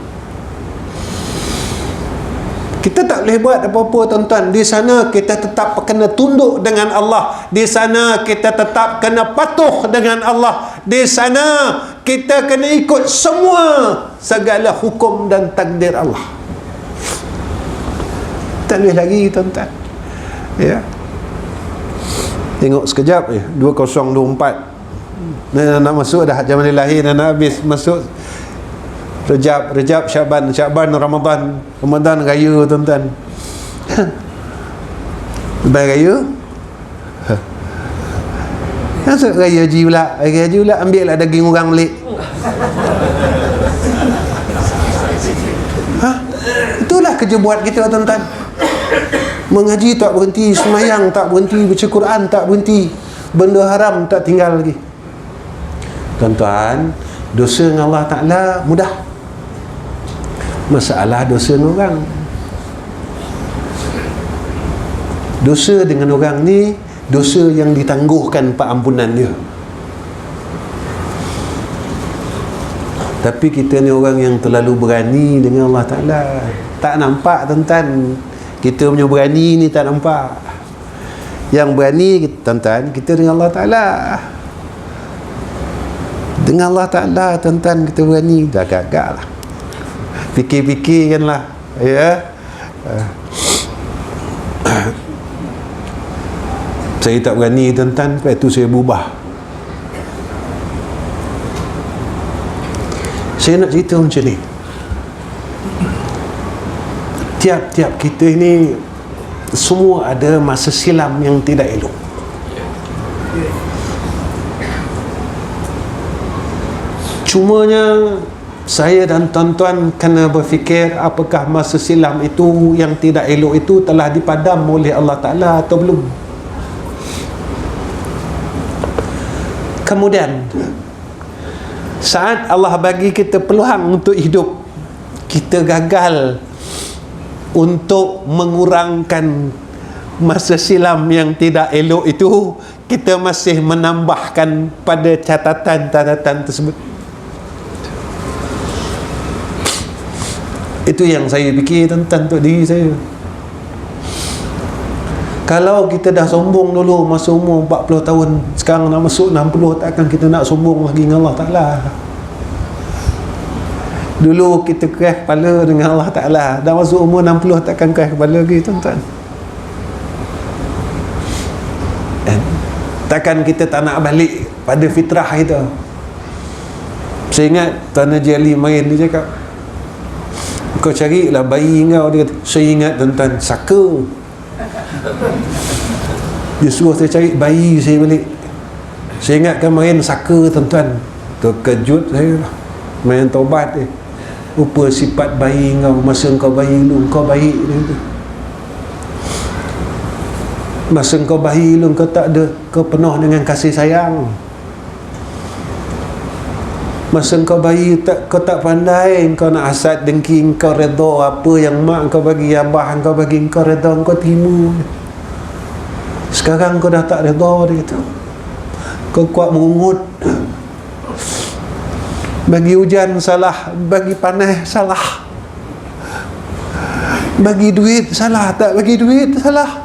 Kita tak boleh buat apa-apa tuan-tuan. Di sana kita tetap kena tunduk dengan Allah. Di sana kita tetap kena patuh dengan Allah. Di sana kita kena ikut semua segala hukum dan takdir Allah. Tak boleh lagi tuan-tuan. Ya. Tengok sekejap 2024 nak masuk dah, zaman dia lahir dah nak habis, masuk Rejab, Syaban, Ramadan raya tuan-tuan. Lepas raya masuk raya haji pula. Raya haji pula ambil lah daging orang balik. Itulah kerja buat kita tuan-tuan. Mengaji tak berhenti, semayang tak berhenti, baca Quran tak berhenti, benda haram tak tinggal lagi. Tuan-tuan, dosa dengan Allah Ta'ala mudah. Masalah dosa dengan orang. Dosa dengan orang ni dosa yang ditangguhkan pengampunan dia. Tapi kita ni orang yang terlalu berani dengan Allah Ta'ala. Tak nampak tuan-tuan, kita punya berani ni tak nampak. Yang berani tuan-tuan, kita dengan Allah Ta'ala. Dengan Allah Ta'ala tuan-tuan kita berani. Dah gagal lah. Fikir-fikirkanlah, ya. Saya tak berani tuan-tuan, lepas tu saya berubah. Saya nak cerita macam ni. Tiap-tiap kita ini semua ada masa silam yang tidak elok. Cumanya saya dan tuan-tuan kena berfikir, apakah masa silam itu yang tidak elok itu telah dipadam oleh Allah Ta'ala atau belum. Kemudian saat Allah bagi kita peluang untuk hidup, kita gagal untuk mengurangkan masa silam yang tidak elok itu, kita masih menambahkan pada catatan-catatan tersebut. Itu yang saya fikir tentang untuk diri saya. Kalau kita dah sombong dulu masa umur 40 tahun, sekarang nak masuk 60, takkan kita nak sombong lagi dengan Allah Ta'ala. Dulu kita keras kepala dengan Allah Ta'ala, dah masuk umur 60 takkan keras kepala lagi tuan-tuan. Takkan kita tak nak balik pada fitrah kita. Saya ingat Tuan Haji Ali main, dia cakap, kau carilah bayi kau. Dia kata, saya ingat tuan-tuan, saka. Dia suruh saya cari bayi saya balik. Saya ingatkan main saka tuan-tuan. Terkejut saya, main taubat dia. Rupa sifat bayi kau masa kau bayi dulu, kau baik dia kata. Masa kau bayi dulu kau tak ada, kau penuh dengan kasih sayang. Masa kau bayi kau tak pandai, kau nak hasad dengki, kau redha apa yang mak kau bagi, abah kau bagi, kau redha, kau terima. Sekarang kau dah tak redha, dia kata. Kau kuat mengungut. Bagi hujan salah, bagi panas salah, bagi duit salah, tak bagi duit salah.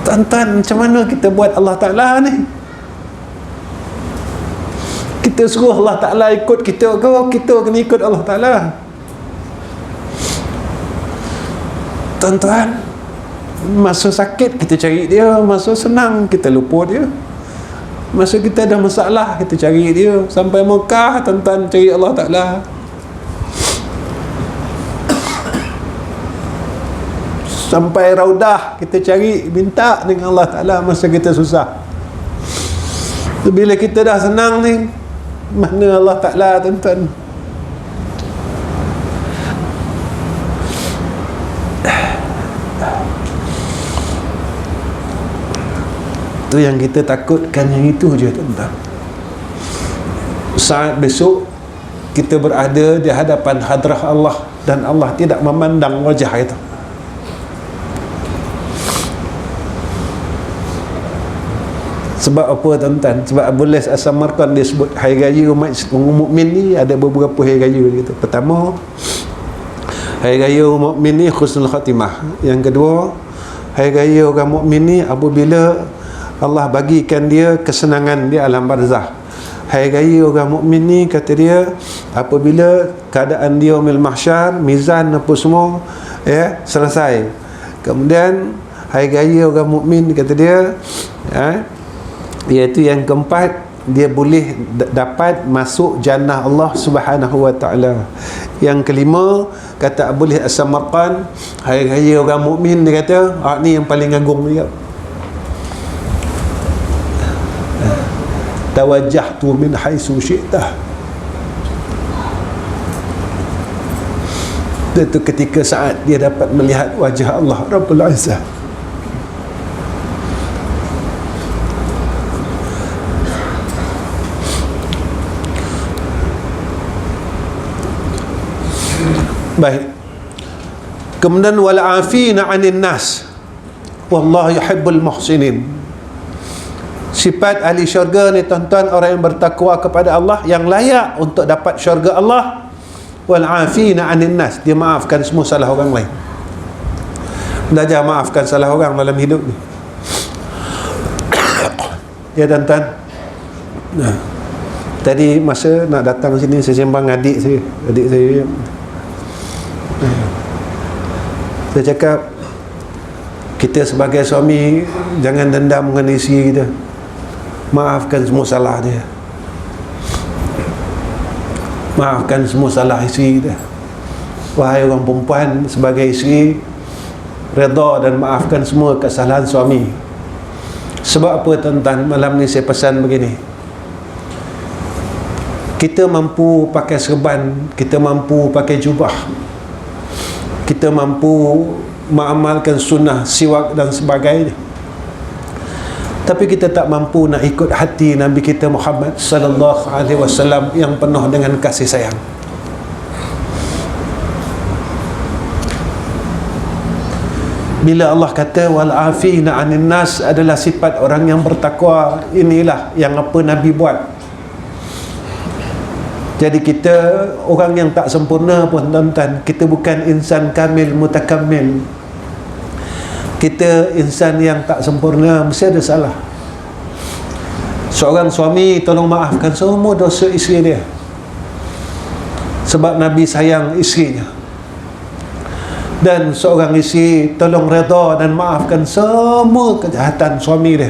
Tuan-tuan, macam mana kita buat Allah Ta'ala ni? Kita suruh Allah Ta'ala ikut kita ke, kita kena ikut Allah Ta'ala? Tuan-tuan, masa sakit kita cari dia, masa senang kita lupa dia. Masa kita ada masalah kita cari dia. Sampai Mekah tuan-tuan cari Allah Ta'ala. Sampai Raudah kita cari, minta dengan Allah Ta'ala masa kita susah. Bila kita dah senang ni, mana Allah Ta'ala tuan-tuan? Itu yang kita takutkan, yang itu je tuan-tuan. Saat besok kita berada di hadapan hadrah Allah dan Allah tidak memandang wajah itu. Sebab apa tuan-tuan? Sebab Abu Lais As-Samarqand dia sebut hari raya umat mukmin ni ada beberapa hari raya dia kata. Pertama, hari raya umat mukmin ni husnul khatimah. Yang kedua, hari raya orang mukmin ni apabila Allah bagikan dia kesenangan di alam barzah. Hari raya orang mukmin ni kata dia apabila keadaan dia yaumil mahsyar, mizan apa semua selesai. Kemudian hari raya orang mukmin kata dia iaitu yang keempat, dia boleh dapat masuk jannah Allah Subhanahu wa taala. Yang kelima, kata Abu Lais As-Samarqand, hari raya orang mukmin dia kata ni yang paling agung dia. Tawajjahtu min haitsu syi'ta. Itu ketika saat dia dapat melihat wajah Allah Rabbul Izzah. Baik. Kemudian wal afina 'anil nas wallahu yuhibbul muhsinin. Sifat ahli syurga ni tuan-tuan, orang yang bertakwa kepada Allah, yang layak untuk dapat syurga Allah. Wal afina 'anil nas, dia maafkan semua salah orang lain. Belajar maafkan salah orang dalam hidup ni. Ya tuan-tuan. Nah, tadi masa nak datang sini saya sembang adik saya. Saya cakap, kita sebagai suami jangan dendam dengan isteri kita. Maafkan semua salah dia. Maafkan semua salah isteri kita. Wahai orang perempuan, sebagai isteri, redha dan maafkan semua kesalahan suami. Sebab apa tuan-tuan, malam ni saya pesan begini. Kita mampu pakai serban, kita mampu pakai jubah, kita mampu mengamalkan sunnah, siwak dan sebagainya, tapi kita tak mampu nak ikut hati Nabi kita Muhammad sallallahu alaihi wasallam yang penuh dengan kasih sayang. Bila Allah kata wal afina 'anil nas adalah sifat orang yang bertakwa, inilah yang apa Nabi buat. Jadi kita orang yang tak sempurna pun tuan-tuan, kita bukan insan kamil mutakammil. Kita insan yang tak sempurna, mesti ada salah. Seorang suami tolong maafkan semua dosa isteri dia, sebab Nabi sayang isterinya. Dan seorang isteri tolong redha dan maafkan semua kejahatan suami dia.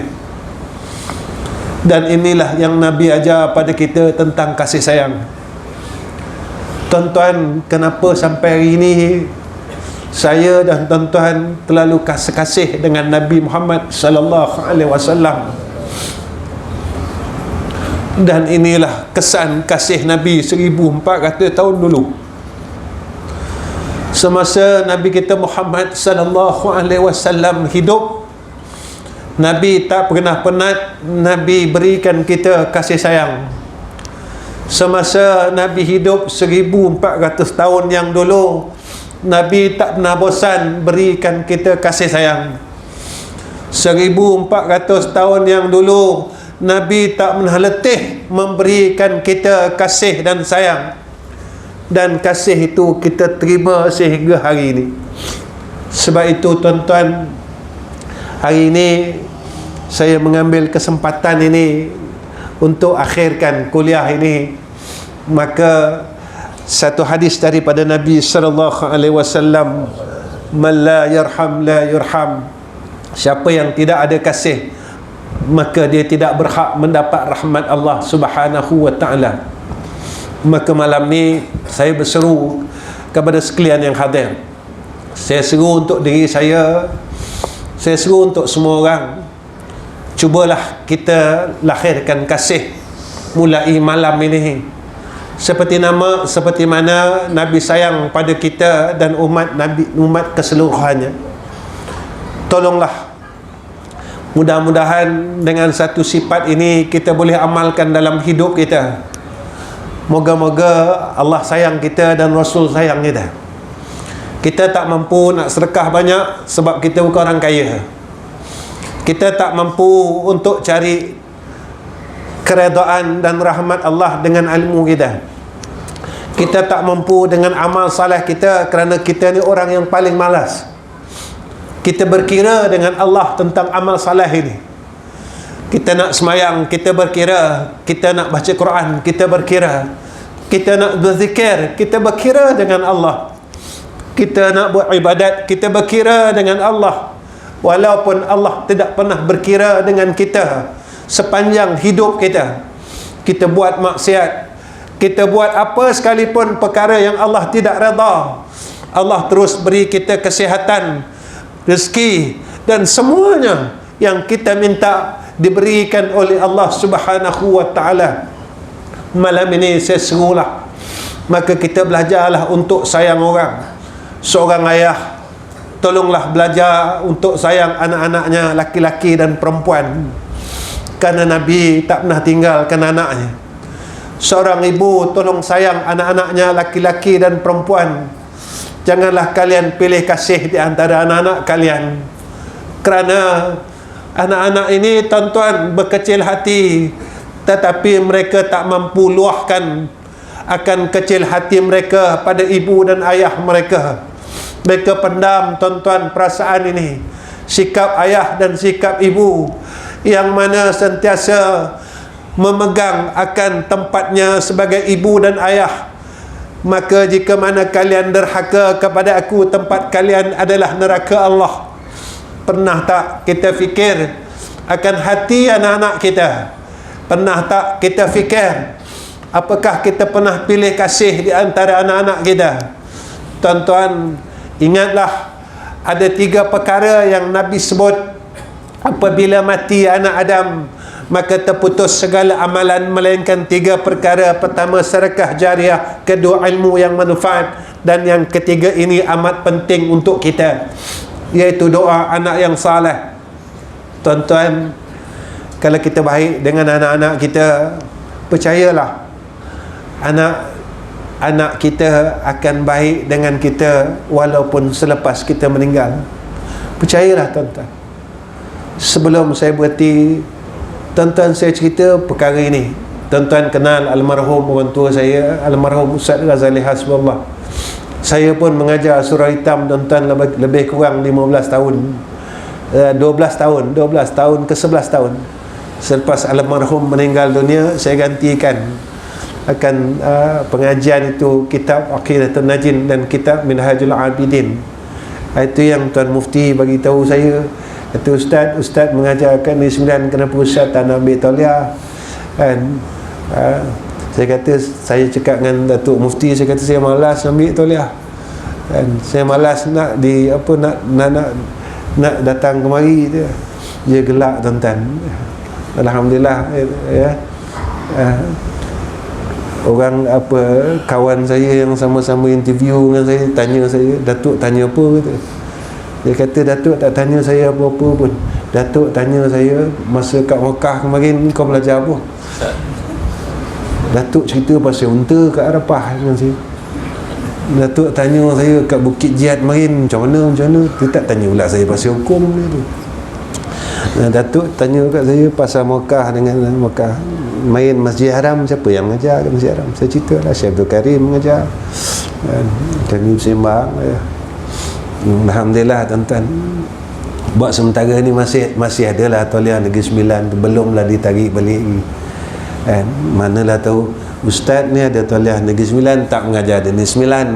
Dan inilah yang Nabi ajar pada kita tentang kasih sayang. Tuan-tuan, kenapa sampai hari ini saya dan tuan-tuan terlalu kasih dengan Nabi Muhammad sallallahu alaihi wasallam? Dan inilah kesan kasih Nabi 1400 tahun dulu. Semasa Nabi kita Muhammad sallallahu alaihi wasallam hidup, Nabi tak pernah penat Nabi berikan kita kasih sayang. Semasa Nabi hidup 1400 tahun yang dulu, Nabi tak pernah bosan berikan kita kasih sayang. 1400 tahun yang dulu, Nabi tak pernah letih memberikan kita kasih dan sayang. Dan kasih itu kita terima sehingga hari ini. Sebab itu tuan-tuan, hari ini saya mengambil kesempatan ini untuk akhirkan kuliah ini. Maka satu hadis daripada Nabi sallallahu alaihi wasallam, man la yarham la yurham. Siapa yang tidak ada kasih, maka dia tidak berhak mendapat rahmat Allah Subhanahu wa taala. Maka malam ni saya berseru kepada sekalian yang hadir. Saya seru untuk diri saya seru untuk semua orang. Cubalah kita lahirkan kasih mulai malam ini. Seperti mana Nabi sayang pada kita dan umat Nabi, umat keseluruhannya. Tolonglah, mudah-mudahan dengan satu sifat ini kita boleh amalkan dalam hidup kita. Moga-moga Allah sayang kita dan Rasul sayang kita. Kita tak mampu nak sedekah banyak sebab kita bukan orang kaya. Kita tak mampu untuk cari keredaan dan rahmat Allah dengan ilmu kita. Kita tak mampu dengan amal saleh kita kerana kita ni orang yang paling malas. Kita berkira dengan Allah tentang amal saleh ini. Kita nak semayang, kita berkira. Kita nak baca Quran, kita berkira. Kita nak berzikir, kita berkira dengan Allah. Kita nak buat ibadat, kita berkira dengan Allah. Walaupun Allah tidak pernah berkira dengan kita sepanjang hidup kita. Kita buat maksiat, kita buat apa sekalipun perkara yang Allah tidak redha, Allah terus beri kita kesihatan, rezeki dan semuanya yang kita minta diberikan oleh Allah Subhanahu wa taala. Malam ini saya serulah, maka kita belajarlah untuk sayang orang. Seorang ayah, tolonglah belajar untuk sayang anak-anaknya laki-laki dan perempuan, kerana Nabi tak pernah tinggalkan anaknya. Seorang ibu, tolong sayang anak-anaknya laki-laki dan perempuan, janganlah kalian pilih kasih di antara anak-anak kalian, kerana anak-anak ini tuan-tuan berkecil hati, tetapi mereka tak mampu luahkan akan kecil hati mereka pada ibu dan ayah mereka. Mereka pendam tuan-tuan perasaan ini, sikap ayah dan sikap ibu yang mana sentiasa memegang akan tempatnya sebagai ibu dan ayah. Maka jika mana kalian derhaka kepada aku, tempat kalian adalah neraka Allah. Pernah tak kita fikir akan hati anak-anak kita? Pernah tak kita fikir apakah kita pernah pilih kasih di antara anak-anak kita? Tuan-tuan, ingatlah ada 3 perkara yang Nabi sebut, apabila mati anak Adam maka terputus segala amalan melainkan 3 perkara. Pertama, sedekah jariah, kedua, ilmu yang manfaat, dan yang ketiga ini amat penting untuk kita, iaitu doa anak yang saleh. Tuan-tuan, kalau kita baik dengan anak-anak kita, percayalah anak kita akan baik dengan kita walaupun selepas kita meninggal. Percayalah tuan-tuan. Sebelum saya berhenti, tuan-tuan, saya cerita perkara ini. Tuan-tuan kenal almarhum orang tua saya, almarhum Ustaz Ghazali Hasbullah. Saya pun mengajar surah hitam tuan-tuan lebih kurang 15 tahun, 12 tahun ke 11 tahun. Selepas almarhum meninggal dunia, saya gantikan akan pengajian itu kitab Aqidatul Najin dan kitab Minhajul Abidin. Itu yang Tuan Mufti bagi tahu saya. Kata Ustaz mengajarkan di 9, kenapa Ustaz tak nak ambil tauliah? Dan saya kata, saya cakap dengan Datuk Mufti, saya kata saya malas ambil tauliah, dan saya malas nak nak datang kemari. Dia gelak tuan-tuan. Alhamdulillah ya. Orang kawan saya yang sama-sama interview dengan saya tanya saya, Datuk tanya apa? Kata. Dia kata, Datuk tak tanya saya apa-apa pun. Datuk tanya saya, masa kat Mekah kemarin kau belajar apa? Datuk cerita pasal unta kat Arafah dengan saya. Datuk tanya saya kat Bukit Jihad kemarin macam mana. Dia tak tanya pula saya pasal hukum tu. Datuk tanya kat saya pasal Mekah dengan Mekah. Main Masjid Haram, siapa yang mengajar kat Masjid Haram? Saya cerita lah, Syekh Abdul Karim mengajar. Kami bersembang. Alhamdulillah tuan-tuan. Buat sementara ni masih adalah tauliah Negeri Sembilan, belumlah ditarik balik. Manalah tahu Ustaz ni ada tauliah Negeri Sembilan, tak mengajar di Negeri Sembilan,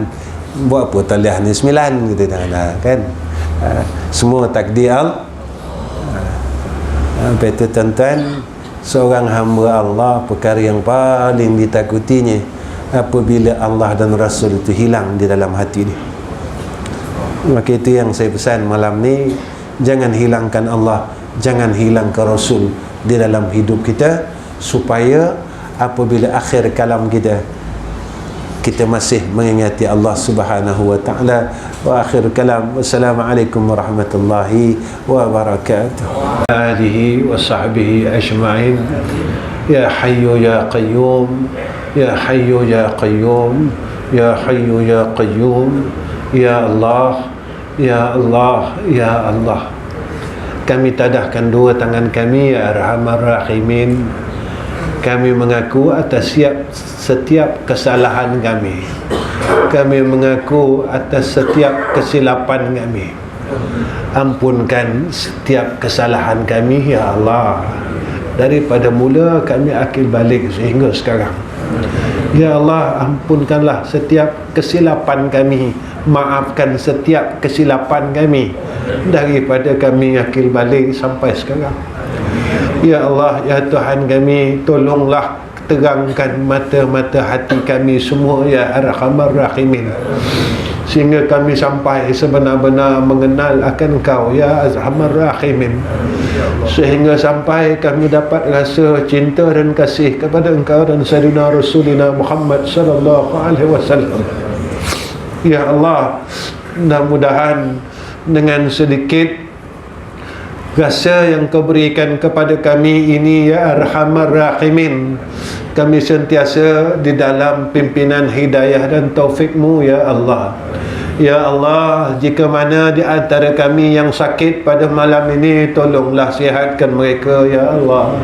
buat apa tauliah Negeri Sembilan gitu kan. Semua takdir Allah. Betul tuan-tuan, seorang hamba Allah, perkara yang paling ditakutinya apabila Allah dan Rasul itu hilang di dalam hati dia. Maka itu yang saya pesan malam ni, jangan hilangkan Allah, jangan hilangkan Rasul di dalam hidup kita, supaya apabila akhir kalam kita masih mengingati Allah Subhanahu wa taala. Wa akhir kalam, wassalamualaikum warahmatullahi wabarakatuh. Alihi wa sahbihi ajma'in. Ya hayyu ya qayyum, ya hayyu ya qayyum, ya hayyu ya qayyum, ya Allah, ya Allah, ya Allah. Kami tadahkan 2 tangan kami, ya Arhamar Rahimin. Kami mengaku atas setiap kesalahan kami. Kami mengaku atas setiap kesilapan kami. Ampunkan setiap kesalahan kami, ya Allah, daripada mula kami akil balik sehingga sekarang. Ya Allah, ampunkanlah setiap kesilapan kami, maafkan setiap kesilapan kami daripada kami akil balik sampai sekarang. Ya Allah, ya Tuhan kami, tolonglah terangkan mata-mata hati kami semua, ya Arhamar Rahimin, sehingga kami sampai sebenar-benar mengenal akan Engkau, ya Arhamar Rahimin, sehingga sampai kami dapat rasa cinta dan kasih kepada Engkau dan Sayyidina Rasulina Muhammad sallallahu alaihi wasallam. Ya Allah, mudah-mudahan dengan sedikit rasa yang Kau berikan kepada kami ini, ya Arhamar Rahimin, kami sentiasa di dalam pimpinan hidayah dan taufik-Mu, ya Allah. Ya Allah, jika mana di antara kami yang sakit pada malam ini, tolonglah sihatkan mereka, Ya Allah.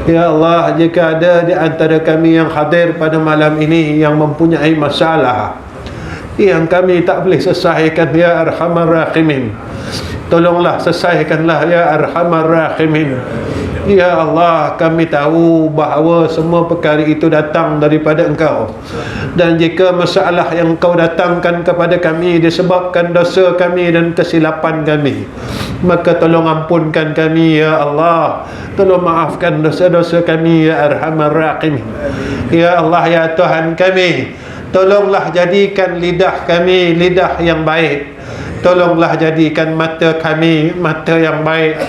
Ya Allah, jika ada di antara kami yang hadir pada malam ini yang mempunyai masalah yang kami tak boleh selesaikan, Ya Arhamar Rahimin, tolonglah selesaikanlah, Ya Arhamar Rahimin. Ya Allah, kami tahu bahawa semua perkara itu datang daripada Engkau, dan jika masalah yang Engkau datangkan kepada kami disebabkan dosa kami dan kesilapan kami, maka tolong ampunkan kami, Ya Allah. Tolong maafkan dosa-dosa kami, Ya Arhamar Rahimin. Ya Allah, Ya Tuhan kami, tolonglah jadikan lidah kami lidah yang baik. Tolonglah jadikan mata kami mata yang baik,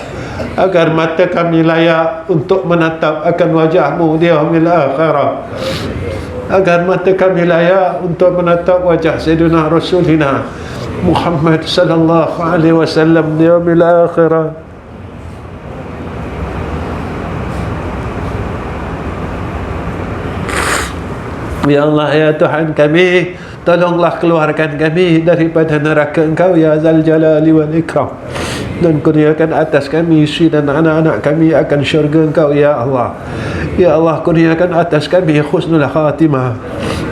agar mata kami layak untuk menatap akan wajah-Mu di yaumil akhirah, agar mata kami layak untuk menatap wajah Sayyidina Rasulina Muhammad sallallahu alaihi wasallam di yaumil akhirah. Ya Allah, Ya Tuhan kami, tolonglah keluarkan kami daripada neraka Engkau, Ya Zal Jalali wal Ikram, dan kurniakan atas kami isteri dan anak-anak kami akan syurga Engkau, Ya Allah. Ya Allah, kurniakan atas kami husnul khatimah,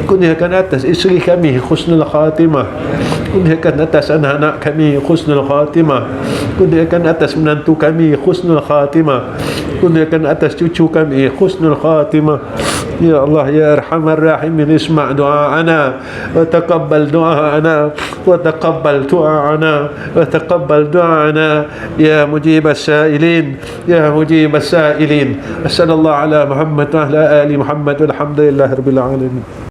kurniakan atas isteri kami husnul khatimah, kurniakan atas anak-anak kami husnul khatimah, kurniakan atas menantu kami husnul khatimah, kurniakan atas cucu kami husnul khatimah. Ya Allah, Ya Arhamar Rahimin, isma' du'a'ana wa taqabbal du'a'ana wa taqabbal du'a'ana wa taqabbal du'a'ana, Ya mujib as-sa'ilin, Ya mujib as-sa'ilin. Sallallahu ala Muhammad wa ala ali Muhammad, walhamdulillahi rabbil alamin.